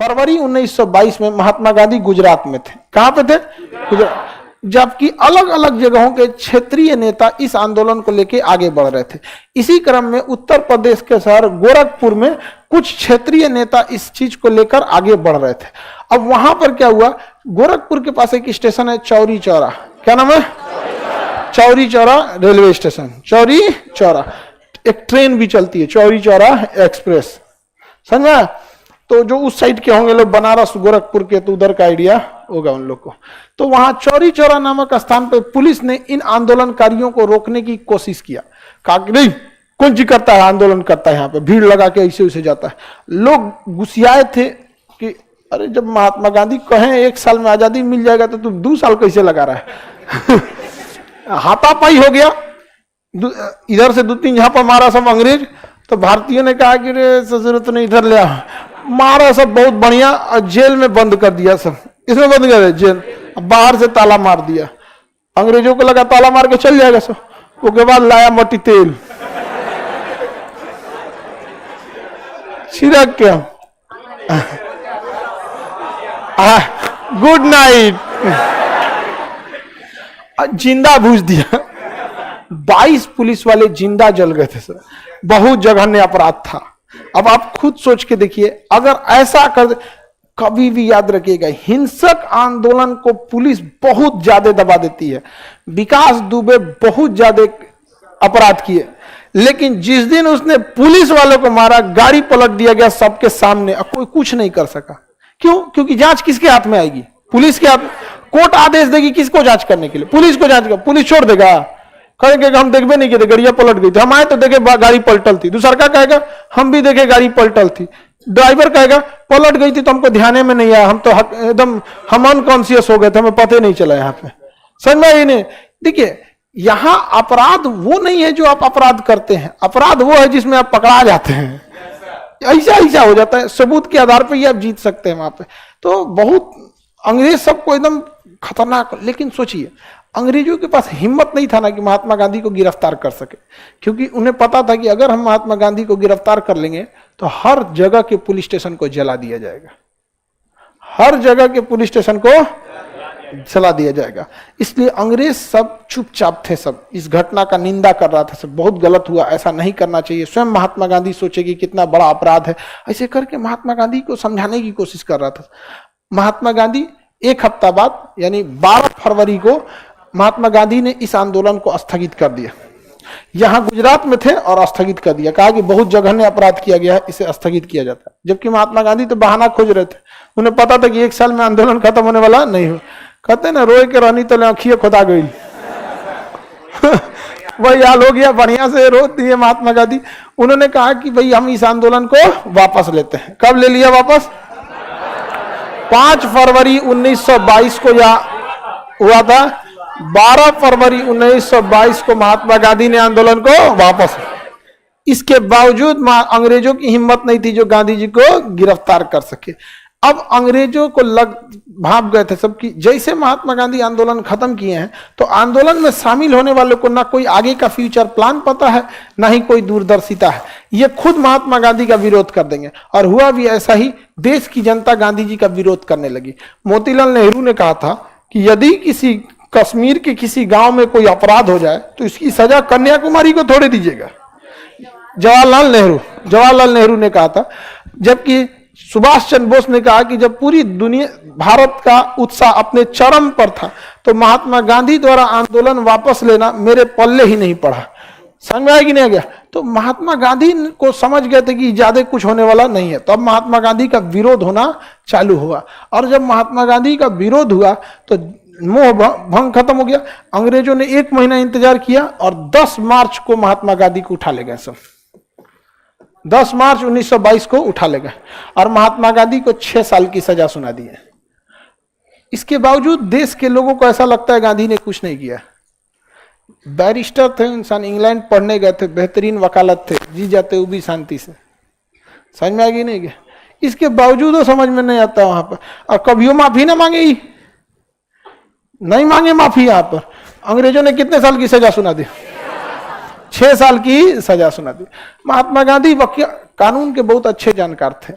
फरवरी 1922 में महात्मा गांधी गुजरात में थे। कहां पे थे? गुजरात। जबकि अलग अलग जगहों के क्षेत्रीय नेता इस आंदोलन को लेकर आगे बढ़ रहे थे। इसी क्रम में उत्तर प्रदेश के शहर गोरखपुर में कुछ क्षेत्रीय नेता इस चीज को लेकर आगे बढ़ रहे थे। अब वहां पर क्या हुआ, गोरखपुर के पास एक स्टेशन है चौरी चौरा, क्या नाम है? Chauri Chaura railway station, Chauri Chaura. एक ट्रेन भी चलती है चौरी चौरा एक्सप्रेस, समझा? तो जो उस साइड के होंगे लोग, बनारस गोरखपुर के, तो उधर का आइडिया होगा उन लोग को। तो वहां चौरी चौरा नामक स्थान पर पुलिस ने इन आंदोलनकारियों को रोकने की कोशिश किया। कहा कि नहीं, कौन जी करता है, आंदोलन करता है, यहाँ पे भीड़ लगा के ऐसे वैसे जाता है। लोग गुस्सियाए थे कि अरे जब महात्मा गांधी कहें 1 साल में आजादी मिल जाएगा तो तुम 2 साल कैसे लगा रहा है? हाथापाई हो गया, इधर से 2-3 झापा मारा सब अंग्रेज। तो भारतीयों ने कहा कि रे जरूरत नहीं, इधर ले आ, मारा सब बहुत बढ़िया, और जेल में बंद कर दिया सब। इसमें बंद कर दिया जेल, बाहर से ताला मार दिया। अंग्रेजों को लगा ताला मार के चल जाएगा सब। उसके बाद लाया मट्टी तेल, छिड़क के गुड नाइट, जिंदा भूज दिया। 22 पुलिस वाले जिंदा जल गए थे सर। बहुत जघन्य अपराध था। अब आप खुद सोच के देखिए, अगर ऐसा कर, कभी भी याद रखिएगा, हिंसक आंदोलन को पुलिस बहुत ज्यादा दबा देती है। विकास दुबे बहुत ज्यादा अपराध किए, लेकिन जिस दिन उसने पुलिस वालों को मारा, गाड़ी पलट दिया गया सबके सामने, कोई कुछ नहीं कर सका। क्यों? क्योंकि जांच किसके हाथ में आएगी? पुलिस के हाथ। कोर्ट आदेश देगी किसको जांच करने के लिए? पुलिस को जांच कर। पुलिस छोड़ देगा? कहेंगे हम देखबे नहीं किए, गाड़ियां पलट गई थी, हम आए तो देखे गाड़ी पलटल थी। दूसरा का कहेगा हम भी देखे गाड़ी पलटल थी। ड्राइवर कहेगा पलट गई थी तो हमको ध्यान में नहीं आया, हम तो एकदम हम अनकॉन्शियस हो गए थे, हमें पता ही नहीं चला। यहाँ पे समझ में ही नहीं। देखिए, यहाँ अपराध वो नहीं है जो आप अपराध करते हैं, अपराध वो है जिसमें आप पकड़ा जाते हैं। ऐसा हो जाता है, सबूत के आधार पर ही आप जीत सकते हैं वहां पे। तो बहुत अंग्रेज सबको एकदम खतरनाक। लेकिन सोचिए, अंग्रेजों के पास हिम्मत नहीं था ना कि महात्मा गांधी को गिरफ्तार कर सके, क्योंकि उन्हें पता था कि अगर हम महात्मा गांधी को गिरफ्तार कर लेंगे तो हर जगह के पुलिस स्टेशन को जला दिया जाएगा, हर जगह के पुलिस स्टेशन को जला दिया जाएगा। इसलिए अंग्रेज सब चुपचाप थे, सब इस घटना का निंदा कर रहा था, सब बहुत गलत हुआ, ऐसा नहीं करना चाहिए। स्वयं महात्मा गांधी सोचे कि कितना बड़ा अपराध है, ऐसे करके महात्मा गांधी को समझाने की कोशिश कर रहा था। महात्मा गांधी 1 हफ्ता बाद यानी 12 फरवरी को महात्मा गांधी ने इस आंदोलन को स्थगित कर दिया। यहां गुजरात में थे और स्थगित कर दिया, कहा कि बहुत जघन्य अपराध किया गया है, इसे स्थगित किया जाता है। जबकि महात्मा गांधी तो बहाना खोज रहे थे, उन्हें पता था कि 1 साल में आंदोलन खत्म होने वाला नहीं हो। कहते ना, रोए के रानी तो आंखियां खुदा गई। वही हाल हो गया, बढ़िया से रो दिए महात्मा गांधी। उन्होंने कहा कि भाई हम इस आंदोलन को वापस लेते हैं। कब ले लिया वापस? 5 फरवरी 1922 को यह हुआ था। 12 फरवरी 1922 को महात्मा गांधी ने आंदोलन को वापस। इसके बावजूद अंग्रेजों की हिम्मत नहीं थी जो गांधी जी को गिरफ्तार कर सके। अब अंग्रेजों को भाप गए थे सबकी, जैसे महात्मा गांधी आंदोलन खत्म किए हैं तो आंदोलन में शामिल होने वालों को ना कोई आगे का फ्यूचर प्लान पता है, ना ही कोई दूरदर्शिता है। ये खुद महात्मा गांधी का विरोध कर देंगे। और हुआ भी ऐसा ही, देश की जनता गांधी जी का विरोध करने लगी। मोतीलाल नेहरू ने कहा था कि यदि किसी कश्मीर के किसी गांव में कोई अपराध हो जाए तो इसकी सजा कन्याकुमारी को थोड़े दीजिएगा। जवाहरलाल नेहरू ने कहा था। जबकि सुभाष चंद्र बोस ने कहा कि जब पूरी दुनिया, भारत का उत्साह अपने चरम पर था, तो महात्मा गांधी द्वारा आंदोलन वापस लेना मेरे पल्ले ही नहीं पड़ा। समझ में आया कि नहीं आ गया? तो महात्मा गांधी को समझ गए थे कि ज्यादा कुछ होने वाला नहीं है। तो अब महात्मा गांधी का विरोध होना चालू हुआ, और जब महात्मा गांधी का विरोध हुआ तो मोह भंग खत्म हो गया। अंग्रेजों ने 1 महीना इंतजार किया और 10 मार्च को महात्मा गांधी को उठा ले गए सब। 10 मार्च 1922 को उठा ले गए और महात्मा गांधी को 6 साल की सजा सुना दी है। इसके बावजूद देश के लोगों को ऐसा लगता है गांधी ने कुछ नहीं किया। बैरिस्टर थे इंसान, इंग्लैंड पढ़ने गए थे, बेहतरीन वकालत थे, जी जाते वो भी शांति से। समझ में आ गई नहीं गया? इसके बावजूद वो समझ में नहीं आता वहां पर। और कभी माफी ना मांगे ही नहीं मांगे माफी। यहां पर अंग्रेजों ने कितने साल की सजा सुना दी? 6 साल की सजा सुना दी। महात्मा गांधी कानून के बहुत अच्छे जानकार थे,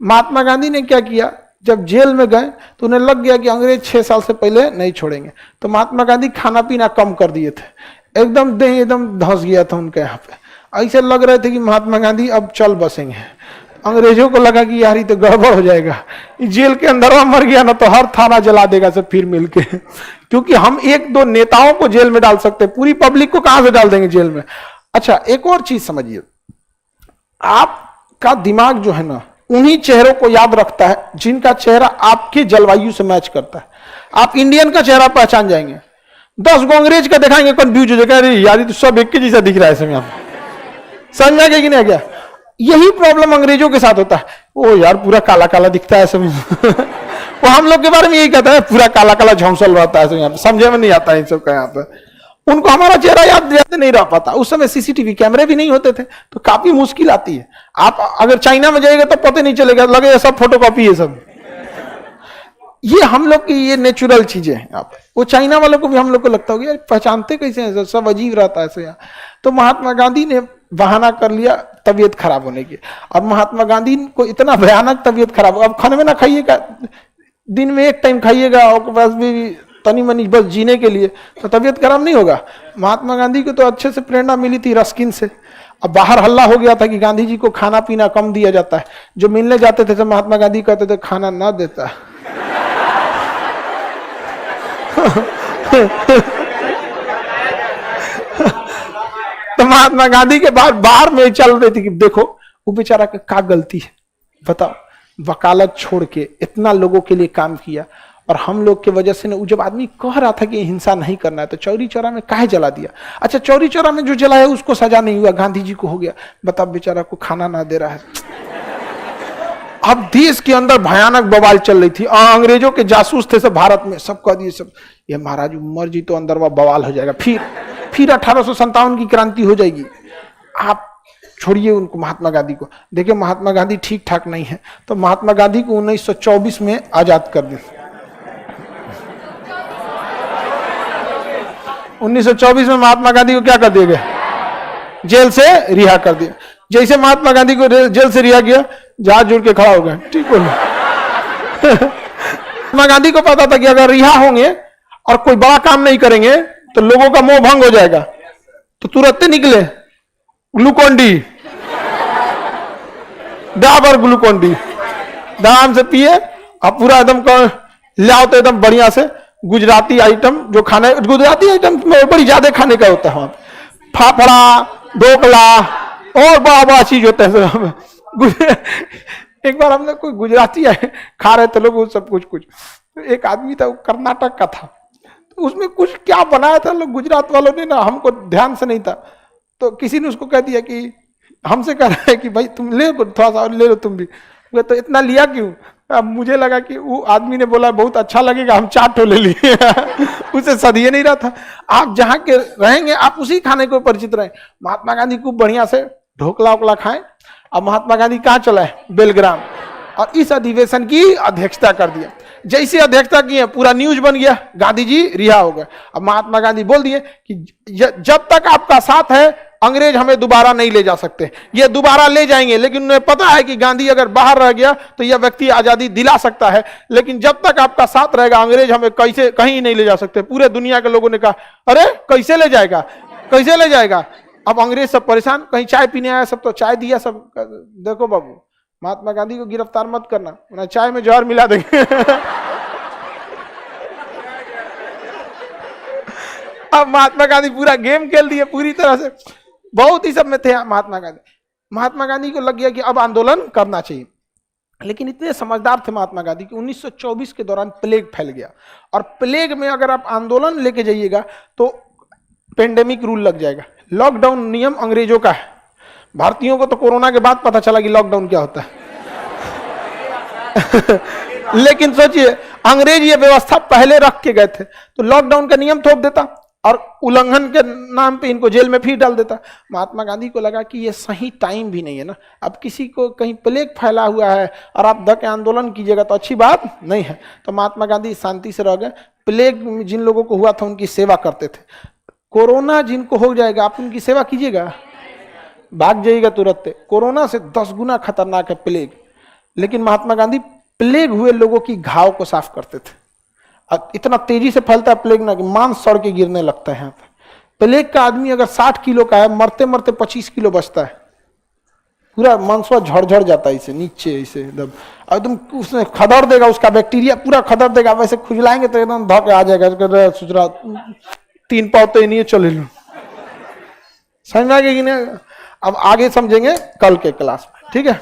महात्मा गांधी ने क्या किया, जब जेल में गए तो उन्हें लग गया कि अंग्रेज 6 साल से पहले नहीं छोड़ेंगे, तो महात्मा गांधी खाना पीना कम कर दिए थे, एकदम देह एकदम धंस गया था उनके यहाँ पे, ऐसे लग रहे थे कि महात्मा गांधी अब चल बसेंगे। अंग्रेजों को लगा कि यार ये तो गड़बड़ हो जाएगा, जेल के अंदर मर गया ना तो हर थाना जला देगा सब फिर मिलके क्योंकि हम 1-2 नेताओं को जेल में डाल सकते हैं, पूरी पब्लिक को कहां से डाल देंगे जेल में। अच्छा, एक और चीज समझिए, आपका दिमाग जो है ना उन्हीं चेहरों को याद रखता है जिनका चेहरा आपके जलवायु से मैच करता है। आप इंडियन का चेहरा पहचान जाएंगे, 10 को अंग्रेज का दिखाएंगे कंफ्यूज हो जाएगा, अरे यार तो सब एक के जैसा दिख रहा है समय, समझ गया कि नहीं गया। यही प्रॉब्लम अंग्रेजों के साथ होता है, ओ यार पूरा काला काला दिखता है समय वो हम लोग के बारे में यही कहता है, पूरा काला काला झौंसल रहता है समय, समझे में नहीं आता है इन सब का। यहाँ पे उनको हमारा चेहरा याद नहीं रह पाता, उस समय सीसीटीवी कैमरे भी नहीं होते थे, तो काफी मुश्किल आती है। आप अगर चाइना में जाएगा तो पता नहीं चलेगा, लगेगा सब फोटोकॉपी है सब। ये हम लोग की ये नेचुरल चीजें हैं। आप वो चाइना वालों को भी हम लोग को लगता होगा यार पहचानते कैसे हैं, सब अजीब रहता है ऐसे यहाँ। तो महात्मा गांधी ने बहाना कर लिया तबीयत खराब होने की, और महात्मा गांधी को इतना भयानक तबीयत खराब, अब खाने में ना खाइएगा, दिन में 1 टाइम खाइएगा और बस भी तनी मनी बस जीने के लिए, तो तबीयत खराब नहीं होगा। महात्मा गांधी को तो अच्छे से प्रेरणा मिली थी रस्किन से। अब बाहर हल्ला हो गया था कि गांधी जी को खाना पीना कम दिया जाता है, जो मिलने जाते थे तो महात्मा गांधी कहते थे खाना ना देता तो महात्मा गांधी के बाहर में चल रही थी कि देखो वो बेचारा का क्या गलती है, बताओ, वकालत छोड़ के इतना लोगों के लिए काम किया, और हम लोग के वजह से ना, जब आदमी कह रहा था कि हिंसा नहीं करना है तो चौरी चौरा में काहे जला दिया। अच्छा, चौरी चौरा में जो जलाया उसको सजा नहीं हुआ, गांधी जी को हो गया, बताओ बेचारा को खाना ना दे रहा है। अब देश के अंदर भयानक बवाल चल रही थी, अंग्रेजों के जासूस थे सब भारत में, सब कह दिए सब ये महाराज उमर जी तो अंदर वह बवाल हो जाएगा, फिर 1857 की क्रांति हो जाएगी। आप छोड़िए उनको, महात्मा गांधी को देखिए, महात्मा गांधी ठीक ठाक नहीं है, तो महात्मा गांधी को 1924 में आजाद कर दिया। 1924 में महात्मा गांधी को क्या कर दिया गया, जेल से रिहा कर दिया। जैसे महात्मा गांधी को जेल से रिहा किया, जहाज जुड़ के खड़ा हो गया, ठीक हो महात्मा गांधी को पता था कि अगर रिहा होंगे और कोई बड़ा काम नहीं करेंगे तो लोगों का मोह भंग हो जाएगा, तो तुरंत निकले Glucon D, Dabur Glucon D आराम से पिए, अब पूरा एकदम ले आओ तो एकदम बढ़िया से गुजराती आइटम, जो खाने गुजराती आइटम में बड़ी ज्यादा खाने का होता है, फाफड़ा, ढोकला और बड़ा बड़ा चीज होता है। एक बार हम लोग कोई गुजराती खा रहे थे लोग, सब कुछ एक आदमी था, वो कर्नाटक का था, तो उसमें कुछ क्या बनाया था लोग गुजरात वालों ने ना, हमको ध्यान से नहीं था, तो किसी ने उसको कह दिया कि हमसे कह रहा है कि भाई तुम ले थोड़ा सा और ले लो तुम भी, तो इतना लिया क्यों। अब मुझे लगा कि वो आदमी ने बोला बहुत अच्छा लगेगा, हम 4 ठो ले लिए उसे सदिए नहीं रहा था। आप जहाँ के रहेंगे आप उसी खाने को परिचित रहे। महात्मा गांधी खूब बढ़िया से ढोकला वोकला खाएं। अब महात्मा गांधी कहाँ चला है, बेलग्राम, और इस अधिवेशन की अध्यक्षता कर दिया। जैसे अध्यक्षता की है पूरा न्यूज बन गया, गांधी जी रिहा हो गए। अब महात्मा गांधी बोल दिए कि जब तक आपका साथ है अंग्रेज हमें दोबारा नहीं ले जा सकते, ये दोबारा ले जाएंगे, लेकिन उन्हें पता है कि गांधी अगर बाहर रह गया तो यह व्यक्ति आजादी दिला सकता है, लेकिन जब तक आपका साथ रहेगा अंग्रेज हमें कैसे कहीं नहीं ले जा सकते। पूरे दुनिया के लोगों ने कहा अरे कैसे ले जाएगा, कैसे ले जाएगा। अब अंग्रेज सब परेशान, कहीं चाय पीने आया सब तो चाय दिया, सब देखो बाबू महात्मा गांधी को गिरफ्तार मत करना, उन्हें चाय में जहर मिला देंगे। अब महात्मा गांधी पूरा गेम खेल दिए पूरी तरह से, बहुत ही सब में थे महात्मा गांधी। महात्मा गांधी को लग गया कि अब आंदोलन करना चाहिए, लेकिन इतने समझदार थे महात्मा गांधी कि 1924 के दौरान प्लेग फैल गया, और प्लेग में अगर आप आंदोलन लेके जाइएगा तो पेंडेमिक रूल लग जाएगा। लॉकडाउन नियम अंग्रेजों का है, भारतीयों को तो कोरोना के बाद पता चला कि लॉकडाउन क्या होता है। लेकिन सोचिए अंग्रेज ये व्यवस्था पहले रख के गए थे, तो लॉकडाउन का नियम थोप देता और उल्लंघन के नाम पे इनको जेल में फिर डाल देता। महात्मा गांधी को लगा कि ये सही टाइम भी नहीं है ना, अब किसी को कहीं प्लेग फैला हुआ है और आप धके आंदोलन कीजिएगा तो अच्छी बात नहीं है। तो महात्मा गांधी शांति से रह गए। प्लेग जिन लोगों को हुआ था उनकी सेवा करते थे, कोरोना जिनको हो जाएगा आप उनकी सेवा कीजिएगा, भाग जाइएगा तुरंत। कोरोना से 10 गुना खतरनाक है प्लेग। लेकिन महात्मा गांधी प्लेग हुए लोगों की घाव को साफ करते थे। इतना तेजी से फैलता है प्लेग ना कि मांस सड़ के गिरने लगता है यहाँ पे। प्लेग का आदमी अगर 60 किलो का है, मरते मरते 25 किलो बचता है, पूरा मांसवा झड़ जाता है इसे नीचे, इसे एकदम उसने खदर देगा, उसका बैक्टीरिया पूरा खदर देगा। वैसे खुजलाएंगे तो एकदम धोके आ जाएगा, सोच रहा 3 पाव तो नहीं चले लो। समझ में आ गया कि नहीं? अब आगे समझेंगे कल के क्लास में, ठीक है।